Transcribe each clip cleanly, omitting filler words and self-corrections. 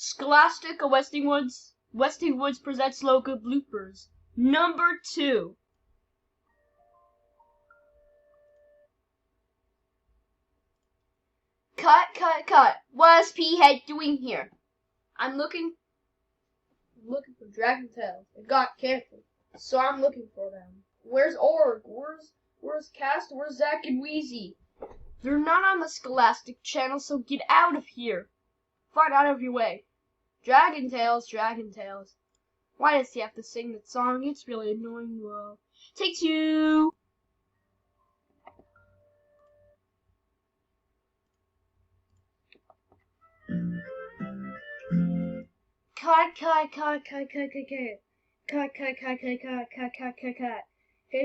Scholastic of Westing Woods presents logo bloopers. Number 2. Cut. What is P-Head doing here? I'm looking for Dragon Tails. It got canceled, so I'm looking for them. Where's Org? Where's Cast? Where's Zach and Wheezy? They're not on the Scholastic channel, so get out of here. Find out of your way. Dragon Tails. Why does he have to sing that song? It's really annoying. Well, take 2. Cut. Hit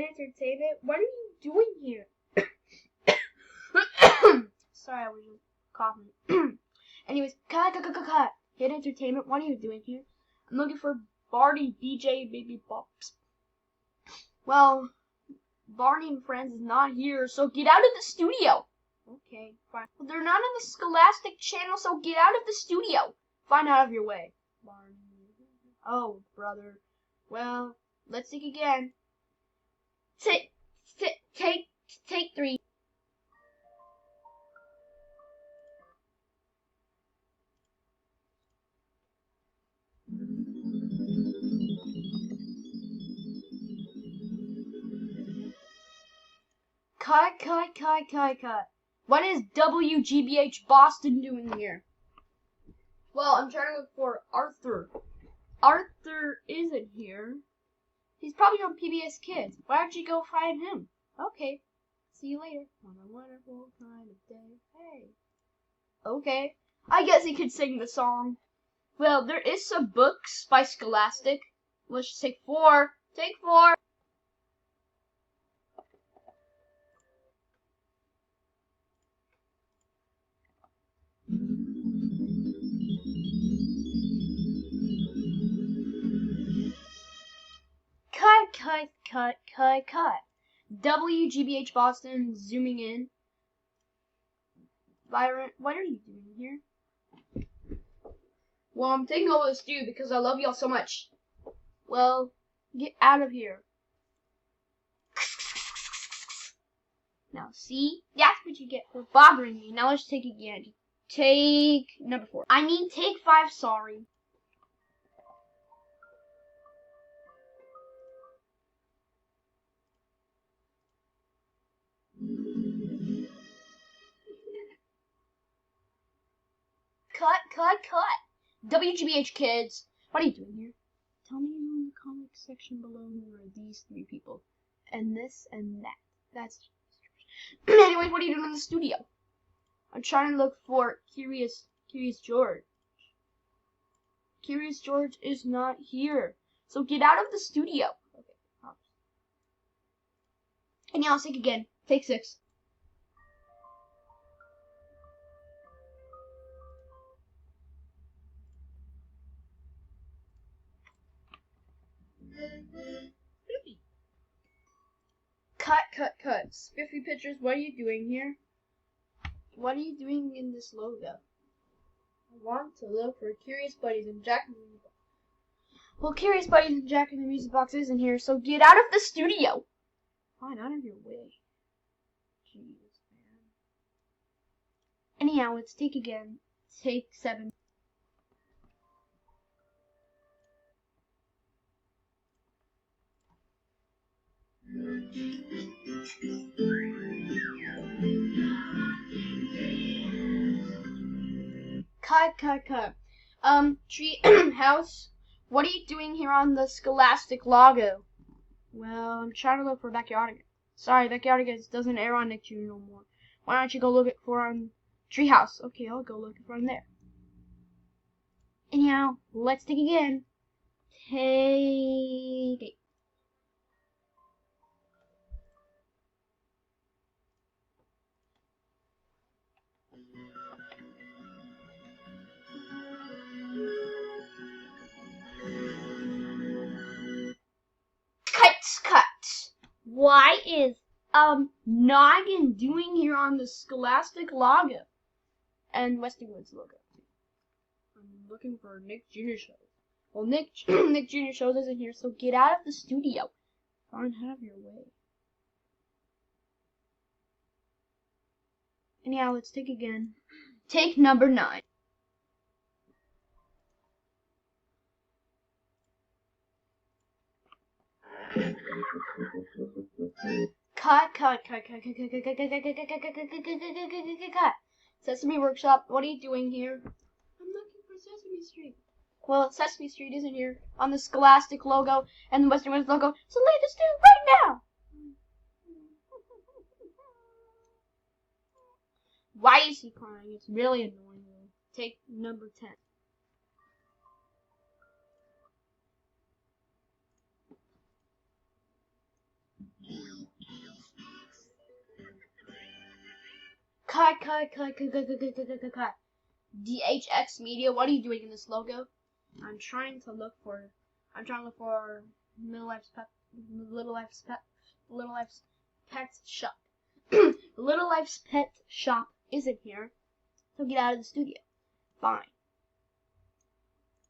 Entertainment, what are you doing here? Sorry, I was just coughing. Anyways, cut. Hit Entertainment, what are you doing here? I'm looking for Barney, BJ, Baby Bops. Well, Barney and Friends is not here, so get out of the studio. Okay, fine. Well, they're not on the Scholastic channel, so get out of the studio. Find out of your way. Barney. Oh, brother. Well, let's think again. Take 3. Cut. What is WGBH Boston doing here? Well, I'm trying to look for Arthur. Arthur isn't here. He's probably on PBS Kids. Why don't you go find him? Okay. See you later. On a wonderful kind of day. Hey. Okay. I guess he could sing the song. Well, there is some books by Scholastic. Let's just take 4. Take 4. Cut. WGBH Boston, zooming in. Byron, what are you doing here? Well, I'm taking all this due because I love y'all so much. Well, get out of here. Now, see? That's what you get for bothering me. Now let's take again. Take number 4. I mean, take 5, sorry. Cut. WGBH Kids, what are you doing here? Tell me in the comments section below who are these 3 people. And this and that. That's anyways, what are you doing in the studio? I'm trying to look for Curious George. Curious George is not here. So get out of the studio. Okay. And now I'll take again. Take 6. Cut. Spiffy Pictures, what are you doing here? What are you doing in this logo? I want to look for Curious Buddies and Jack in the Music Box. Well, Curious Buddies and Jack in the Music Box isn't here, so get out of the studio. Fine, out of your way. Jeez, man. Anyhow, let's take again. Take 7. Cut. Tree House, what are you doing here on the Scholastic logo? Well, I'm trying to look for Backyardigans. Sorry, Backyardigans doesn't air on Nicktoons no more. Why don't you go look for on Treehouse? Okay, I'll go look for on there. Anyhow, let's think again. Take 8. Cut. Why is Noggin doing here on the Scholastic logo and Westing Woods logo? I'm looking for Nick Jr. shows. Well, Nick Jr. shows isn't here, so get out of the studio. Fine, have your way. Anyhow, let's take again. Take number 9. Cut. Sesame Workshop, what are you doing here? I'm looking for Sesame Street. Well, Sesame Street isn't here on the Scholastic logo and the Western West logo, so leave the studio right now. Why is he crying? It's really annoying. Take number 10. Cut. DHX Media, what are you doing in this logo? I'm trying to look for Little Life's Pet Shop. Little Life's Pet Shop isn't here, so get out of the studio. Fine.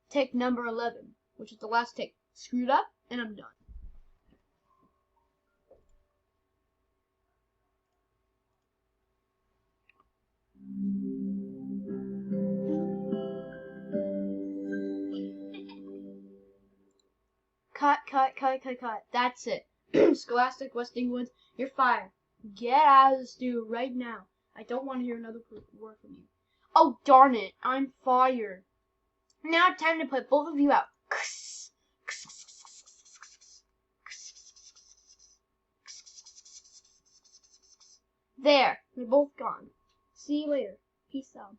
Take number 11, which is the last take. Screwed up, and I'm done. Cut. That's it. Scholastic Westing Woods, you're fired. Get out of the studio right now. I don't want to hear another word from you. Oh, darn it. I'm fired. Now it's time to put both of you out. There. They're both gone. See you later. Peace out.